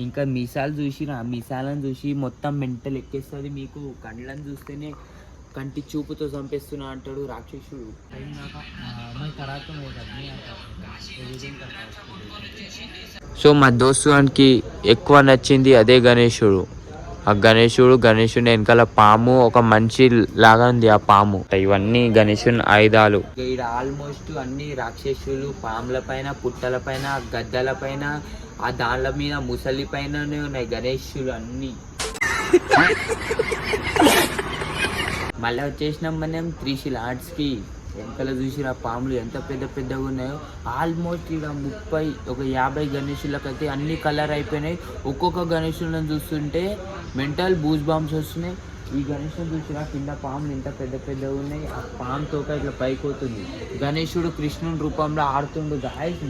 ఇంకా మీసాలు చూసిరా, మీసాలను చూసి మొత్తం మెంటల్ ఎక్కేస్తుంది మీకు. కళ్ళని చూస్తేనే కంటి చూపుతో చంపేస్తున్నా అంటాడు రాక్షసుడు. సో మా దోస్తు వానికి ఎక్కువ నచ్చింది అదే గణేశుడు. ఆ గణేశుని వెనకాల పాము, ఒక మనిషి లాగా ఉంది ఆ పాము. ఇవన్నీ గణేశుని ఆయుధాలు. ఇక్కడ ఆల్మోస్ట్ అన్ని రాక్షసులు పాముల పైన, పుట్టల పైన, గద్దల పైన, ఆ దాళ్ళ మీద ముసలి పైననే ఉన్నాయి గణేశులు అన్ని. మళ్ళీ వచ్చేసినాం మనం త్రిశూల్ ఆర్ట్స్కి. వెనకాల చూసిరా పాములు ఎంత పెద్ద పెద్దగా ఉన్నాయో. ఆల్మోస్ట్ ఇక్కడ 50 గణేషులకైతే అన్ని కలర్ అయిపోయినాయి. ఒక్కొక్క గణేషులను చూస్తుంటే మెంటల్ బూజ్ బాంబ్స్ వస్తున్నాయి. ఈ గణేషుని చూసిరా కింద పాములు ఎంత పెద్ద పెద్దగా ఉన్నాయి. ఆ పాము తోక ఇట్లా పైకోతుంది. గణేశుడు కృష్ణుని రూపంలో ఆడుతుండు గాయస్.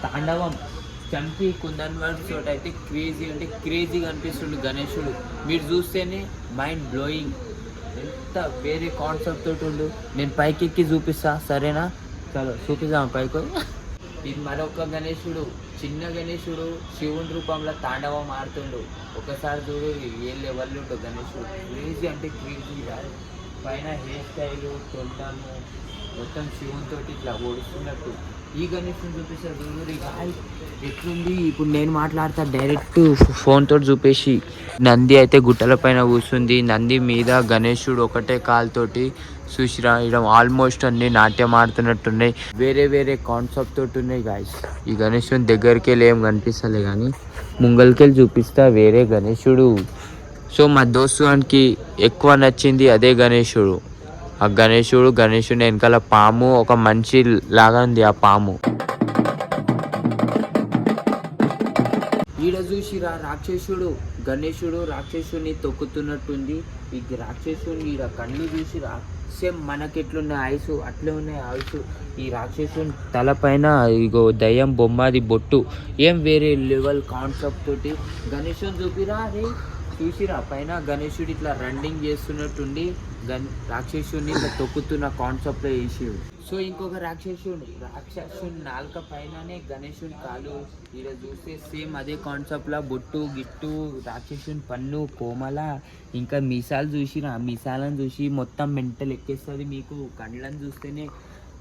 తాండవం చంపి కుందన్ వర్డ్స్ తోటి అయితే క్రేజీ అంటే క్రేజీగా అనిపిస్తుండు గణేశుడు. మీరు చూస్తేనే మైండ్ బ్లోయింగ్. ఎంత వేరే కాన్సెప్ట్ తోటి ఉండు. నేను పైకి ఎక్కి చూపిస్తా, సరేనా? చలో చూపిస్తాం పైకి. ఇది మరొక గణేశుడు, చిన్న గణేశుడు శివుని రూపంలో తాండవం ఆడుతుండు. ఒకసారి చూడు ఏ లెవెల్లో ఉండు గణేశుడు. క్రేజీ అంటే క్రేజీ. పైన హెయిర్ స్టైలు, తొండము మొత్తం శివుని తోటి ఇట్లా ఓడుస్తున్నట్టు. ఈ గణేశుని చూపిస్తారు చూడు ఎట్లుంది. ఇప్పుడు నేను మాట్లాడతా డైరెక్ట్ ఫోన్ తోటి చూపేసి. నంది అయితే గుట్టల పైన కూర్చుంది. నంది మీద గణేశుడు ఒకటే కాలుతోటి చూసిరా. ఇక్కడ ఆల్మోస్ట్ అన్ని నాట్యం ఆడుతున్నట్టున్నాయి. వేరే వేరే కాన్సెప్ట్ తోటి ఉన్నాయి గాయస్. ఈ గణేశుని దగ్గరికి వెళ్ళి ఏం కనిపిస్తలే కానీ ముంగల్కెళ్ళి చూపిస్తా వేరే గణేశుడు. సో మా దోస్తు వానికి ఎక్కువ నచ్చింది అదే గణేశుడు. ఆ గణేశుని వెనకాల పాము, ఒక మనిషి లాగా ఉంది ఆ పాము. ఈడ చూసిరా గణేశుడు రాక్షసుని తొక్కుతున్నట్టుంది. ఈ రాక్షసుని ఈడ కళ్ళు చూసిరా సేమ్ మనకెట్లున్నాయి ఐసు అట్లే ఉన్నాయి ఐసు. ఈ రాక్షసుని తల పైన ఇగో దయ్యం బొమ్మది బొట్టు. ఏం వేరే లెవెల్ కాన్సెప్ట్ తోటి గణేశుని చూపిరా. అరే చూసిరా పైన గణేశుడు ఇట్లా రన్నింగ్ చేస్తున్నట్టుండి రాక్షసుని ఇట్లా తొక్కుతున్న కాన్సెప్ట్లో వేసాడు. సో ఇంకొక రాక్షసుని నాలుక పైననే గణేశుని కాలు. ఇలా చూస్తే సేమ్ అదే కాన్సెప్ట్లో బొట్టు గిట్టు, రాక్షసుని పన్ను, కోమల, ఇంకా మీసాలు చూసిరా. మీసాలను చూసి మొత్తం మెంటల్ ఎక్కేస్తుంది మీకు. కళ్ళని చూస్తేనే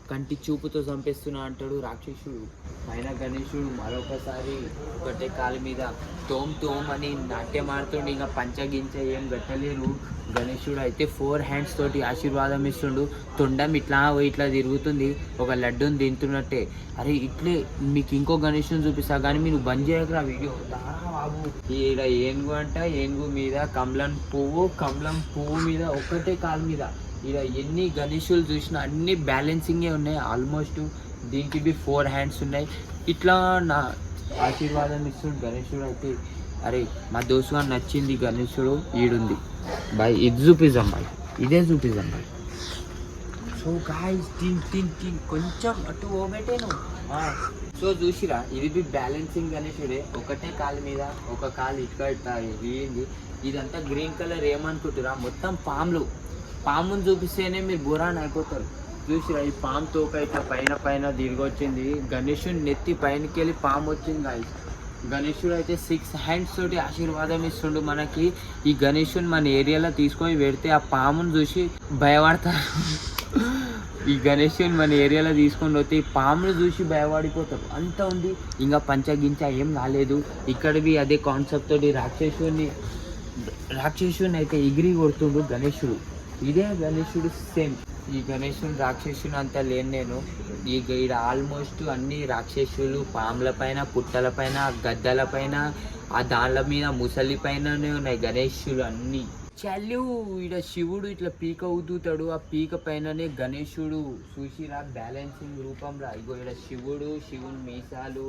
కంటి చూపుతో చంపేస్తున్నా అంటాడు రాక్షసుడు. పైన గణేశుడు మరొకసారి ఒకటే కాలు మీద తోమ్ అని నాట్యం ఆడుతుండు. ఇంకా పంచగించ ఏం గట్టలేరు. గణేశుడు అయితే 4 హ్యాండ్స్ తోటి ఆశీర్వాదం ఇస్తుండు. తొండం ఇట్లా తిరుగుతుంది, ఒక లడ్డూని తింటున్నట్టే. అరే ఇట్లే మీకు ఇంకో గణేశుని చూపిస్తా కానీ మీరు బంద్ చేయకరా వీడియో బాబు. ఈడ ఏనుగు మీద కమలం పువ్వు మీద ఒకటే కాలు మీద. ఇలా ఎన్ని గణేశులు చూసినా అన్ని బ్యాలెన్సింగే ఉన్నాయి ఆల్మోస్ట్. దీనికి 4 హ్యాండ్స్ ఉన్నాయి. ఇట్లా నా ఆశీర్వాదం ఇస్తుంది గణేశుడు అయితే. అరే మా దోస్తుగా నచ్చింది గణేశుడు ఈడుంది బాయ్. ఇది చూపిద్దాం బాయ్, ఇదే చూపిద్దాం బాయ్. సో గాయ్స్ తిన్ కొంచెం అటు ఓబెట్టేను. సో చూసిరా ఇది బ్యాలెన్సింగ్ గణేశుడే. ఒకటే కాలు మీద ఒక కాలు ఇట్లా వేయింది. ఇదంతా గ్రీన్ కలర్ ఏమనుకుంటురా మొత్తం పాముని చూపిస్తేనే మీరు బురాన్ అయిపోతారు. చూసిరా ఈ పాము తోక ఇట్లా పైన తిరిగొచ్చింది. గణేశుని నెత్తి పైనకి వెళ్ళి పాము వచ్చింది గాయస్. గణేశుడు అయితే 6 హ్యాండ్స్ తోటి ఆశీర్వాదం ఇస్తుండు మనకి. ఈ గణేశుని మన ఏరియాలో తీసుకొని పెడితే ఆ పాముని చూసి భయపడతారు. ఈ గణేశుని మన ఏరియాలో తీసుకొని పోతే ఈ పామును చూసి భయపడిపోతారు. అంత ఉంది. ఇంకా పంచగించ ఏం కాలేదు. ఇక్కడవి అదే కాన్సెప్ట్ తోటి రాక్షసుని అయితే ఎగిరి కొడుతుండు గణేశుడు. ఇదే గణేశుడు సేమ్. ఈ గణేశుని రాక్షసుని అంతా లేను నేను. ఈడ ఆల్మోస్ట్ అన్ని రాక్షసులు పాముల పైన, పుట్టల పైన, గద్దల పైన, ఆ దాళ్ళ మీద ముసలి పైననే ఉన్నాయి గణేశులు అన్నీ. చల్లు ఈడ శివుడు ఇట్లా పీక ఊదుతాడు. ఆ పీక పైననే గణేశుడు చూసిరా బ్యాలెన్సింగ్ రూపంలో. ఇగో ఈడ శివుని మీసాలు,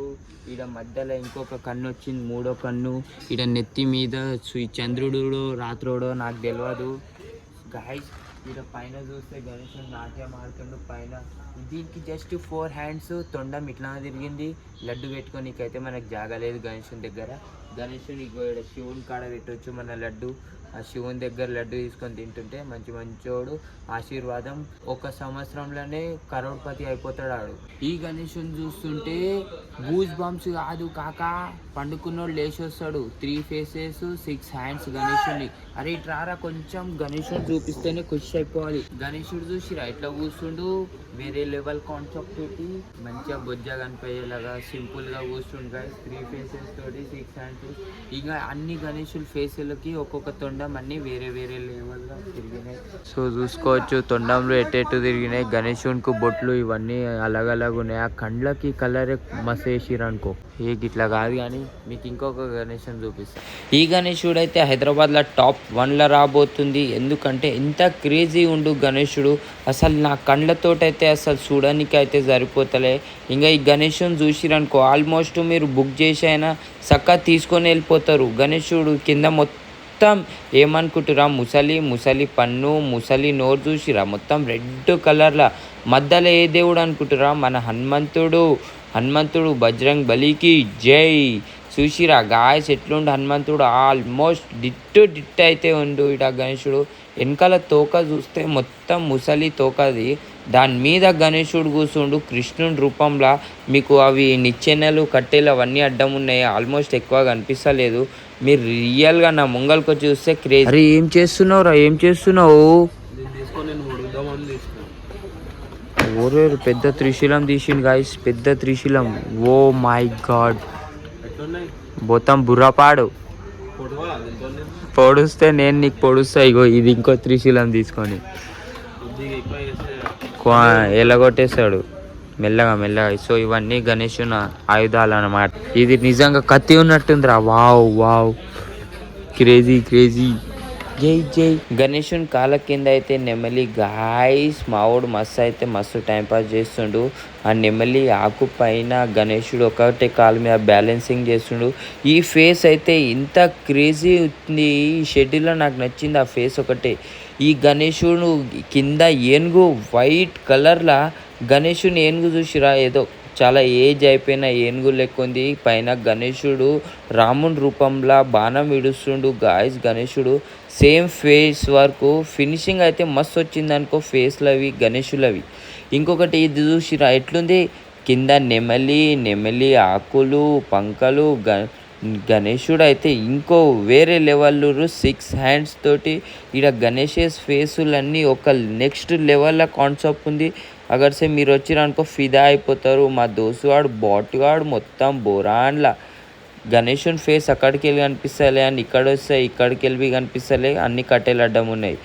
ఈడ మధ్యలో ఇంకొక కన్ను వచ్చింది, 3వ కన్ను. ఈడ నెత్తి మీద చంద్రుడు రాత్రోడో నాకు తెలియదు గాయస్. ఈడ పైన చూస్తే గణేశుడు నాట్యం ఆడుతుండు పైన. దీనికి జస్ట్ 4 హ్యాండ్స్, తొండం ఇట్లా తిరిగింది. లడ్డు పెట్టుకోనికైతే మనకు జాగలేదు గణేశుని దగ్గర. గణేశుని ఈడ శివుని కాడ పెట్టవచ్చు మన లడ్డు. ఆ శివుని దగ్గర లడ్డు తీసుకొని తింటుంటే మంచోడు ఆశీర్వాదం 1 సంవత్సరంలోనే కరోడ్పతి అయిపోతాడు ఆడు. ఈ గణేషుని చూస్తుంటే గూస్ బంప్స్ కాదు కాకా, పండుకున్నోడు లేచి వస్తాడు. 3 faces 6 hands గణేషుని. అరే ఇట్రారా కొంచెం గణేషుని చూపిస్తేనే ఖుషి అయిపోవాలి. గణేషుడు చూసిరా ఎట్లా కూర్చుండు, వేరే లెవెల్ కాన్సెప్ట్ తోటి మంచిగా బొజ్జా కనిపించేలాగా సింపుల్ గా కూర్చుండు గైస్. 3 faces తోటి 6 hands. ఇంకా అన్ని గణేషుల ఫేసులకి ఒక్కొక్క తొండం అన్ని వేరే వేరే లెవెల్ గా తిరిగినాయి. సో చూసుకోవచ్చు తొండంలో ఎట్టెట్టు తిరిగినాయి. గణేషునికి బొట్లు ఇవన్నీ అలగలగా ఉన్నాయి. ఆ కండ్లకి కలర్ మస్తు వేసిరు అనుకో. ఇట్లా కాదు కానీ మీకు ఇంకొక గణేషుని చూపిస్తాను. ఈ గణేశుడు అయితే హైదరాబాద్లో టాప్ 1లో రాబోతుంది. ఎందుకంటే ఎంత క్రేజీ ఉండు గణేశుడు, అసలు నా కళ్ళతోటైతే అసలు చూడడానికి అయితే సరిపోతలే. ఇంకా ఈ గణేశుని చూసిరనుకో ఆల్మోస్ట్ మీరు బుక్ చేసి అయినా చక్కగా తీసుకొని వెళ్ళిపోతారు. గణేశుడు కింద మొత్తం ఏమనుకుంటురా, ముసలి పన్ను, ముసలి నోరు చూసిరా మొత్తం రెడ్ కలర్లా. మధ్యలో ఏ దేవుడు అనుకుంటురా, మన హనుమంతుడు బజరంగ్ బలికి జై. చూసిరా గాయస్ ఎట్లుండు హనుమంతుడు, ఆల్మోస్ట్ డిట్ అయితే ఉండు. ఇట గణేశుడు వెనకాల తోక చూస్తే మొత్తం ముసలి తోకది, దాని మీద గణేశుడు కూర్చుండు కృష్ణుడి రూపంలో. మీకు అవి నిచ్చెనలు కట్టెలు అవన్నీ అడ్డం ఉన్నాయి, ఆల్మోస్ట్ ఎక్కువ కనిపిస్తలేదు. మీరు రియల్గా నా ముంగల్కి వచ్చి చూస్తే క్రేజ్. అరే ఏం చేస్తున్నావు? ఓరే పెద్ద త్రిశూలం తీసిండు గాయస్, పెద్ద త్రిశూలం. ఓ మై గాడ్, మొత్తం బుర్రపాడు. పొడుస్తే నేను నీకు పొడుస్తా. ఇగో ఇది ఇంకో త్రిశూలం తీసుకొని ఎల్లగొట్టేస్తాడు మెల్లగా. సో ఇవన్నీ గణేశుని ఆయుధాలు అన్నమాట. ఇది నిజంగా కత్తి ఉన్నట్టుందిరా. Wow crazy. జై. గణేశుని కాళ్ళ కింద అయితే నెమలి గాయస్. మావాడు మస్తు టైంపాస్ చేస్తుండు. ఆ నెమలి ఆకు పైన గణేశుడు ఒకటే కాలు మీద బ్యాలెన్సింగ్ చేస్తుండు. ఈ ఫేస్ అయితే ఇంత క్రేజీ ఉంది. ఈ షెడ్యూల్లో నాకు నచ్చింది ఆ ఫేస్ ఒకటే. ఈ గణేశుడు కింద ఏనుగు వైట్ కలర్లా, గణేశుని ఏనుగు చూసిరా ఏదో చాలా ఏజ్ అయిపోయిన ఏనుగు లెక్క ఉంది. పైన గణేశుడు రాముని రూపంలో బాణం ఇడుస్తుండు గాయస్. గణేశుడు సేమ్ ఫేస్ వరకు ఫినిషింగ్ అయితే మస్తు వచ్చింది అనుకో ఫేస్లవి గణేశులవి. ఇంకొకటి ఇది చూసిరా ఎట్లుంది, కింద నెమలి ఆకులు పంకలు. గణేశుడు అయితే ఇంకో వేరే లెవెల్ 6 hands తోటి. ఇక్కడ గణేష్ ఫేసులన్నీ ఒక నెక్స్ట్ లెవెల్లో కాన్సెప్ట్ ఉంది. అగర్సే మీరు వచ్చిరనుకో ఫిదా అయిపోతారు. మా దోస్తుగాడు బాటుగాడు మొత్తం బోరాన్లా. గణేశుని ఫేస్ అక్కడికి వెళ్ళి కనిపిస్తలే అని ఇక్కడ వస్తే ఇక్కడికి వెళ్ళి కనిపిస్తలే, అన్ని కట్టెలు అడ్డం ఉన్నాయి.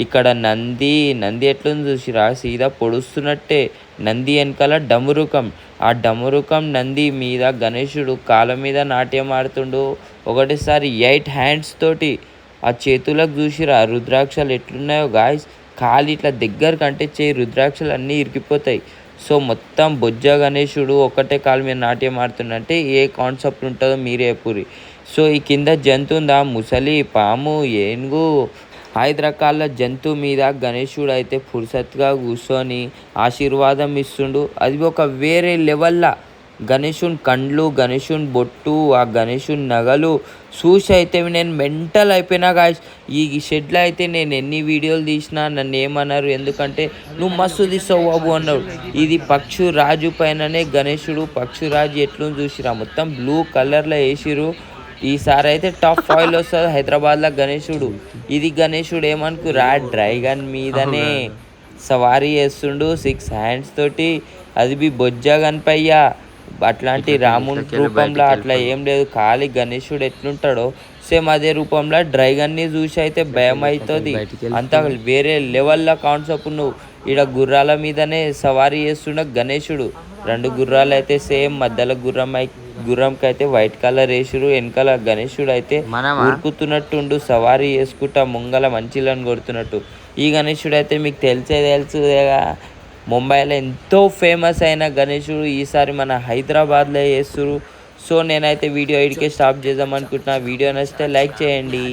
ఇక్కడ నంది ఎట్లుంది చూసిరా, సీదా పొడుస్తున్నట్టే. నంది వెనకాల డమరుకం, ఆ డమరుకం నంది మీద గణేశుడు కాళ్ళ మీద నాట్యం ఆడుతుండు. ఒకటేసారి 8 hands తోటి. ఆ చేతులకు చూసిరా రుద్రాక్షలు ఎట్లున్నాయో గాయస్. కాలు ఇట్లా దగ్గర కంటే చేయి రుద్రాక్షలు అన్నీ ఇరికిపోతాయి. సో మొత్తం బొజ్జ గణేశుడు ఒకటే కాలు మీద నాట్యం ఆడుతుందంటే ఏ కాన్సెప్ట్ ఉంటుందో మీరే చెప్పుర్రి. సో ఈ కింద జంతువు ఉందా, ముసలి, పాము, ఏనుగు, 5 రకాల జంతువు మీద గణేశుడు అయితే ఫుర్సత్గా కూర్చొని ఆశీర్వాదం ఇస్తుండు. అది ఒక వేరే లెవెల్లా. గణేశుని కండ్లు, గణేశుని బొట్టు, ఆ గణేశుని నగలు చూసి అయితే నేను మెంటల్ అయిపోయినా గాయస్. ఈ షెడ్లో అయితే నేను ఎన్ని వీడియోలు తీసినా నన్ను ఏమన్నారు, ఎందుకంటే నువ్వు మస్తు తీస్తావు బాబు అన్నాడు. ఇది పక్షురాజు పైననే గణేశుడు. పక్షురాజు ఎట్లుంది చూసిరా, మొత్తం బ్లూ కలర్లో వేసిరు. ఈసారి అయితే టాప్ 5లో వస్తుంది హైదరాబాద్లో గణేశుడు. ఇది గణేశుడు ఏమనుకురా, డ్రైగన్ మీదనే సవారీ చేస్తుండు 6 hands తోటి. అది బి బొజ్జా కనిపయ్యా. అట్లాంటి రాముని రూపంలో అట్లా ఏం లేదు. ఖాళీ గణేశుడు ఎట్లుంటాడో సేమ్ అదే రూపంలో డ్రైగన్ని చూసి అయితే భయం అవుతుంది. అంత వేరే లెవెల్లో కాన్సెప్ట్. నువ్వు ఈడ గుర్రాల మీదనే సవారీ చేస్తుండ గణేశుడు. 2 గుర్రాలు అయితే సేమ్, మధ్యలో గుర్రంకి అయితే వైట్ కలర్ వేసిరు. వెనకాల గణేశుడు అయితే ఉరుకుతున్నట్టుండు, సవారీ చేసుకుంటా ముంగల మంచిలను కొడుతున్నట్టు. ఈ గణేశుడు అయితే మీకు తెలుసుగా, ముంబైలో ఎంతో ఫేమస్ అయిన గణేశుడు ఈసారి మన హైదరాబాద్లో చేస్తున్నారు. సో నేనైతే వీడియో ఇడికే స్టాప్ చేద్దాం అనుకుంటున్నా. వీడియో నచ్చితే లైక్ చేయండి.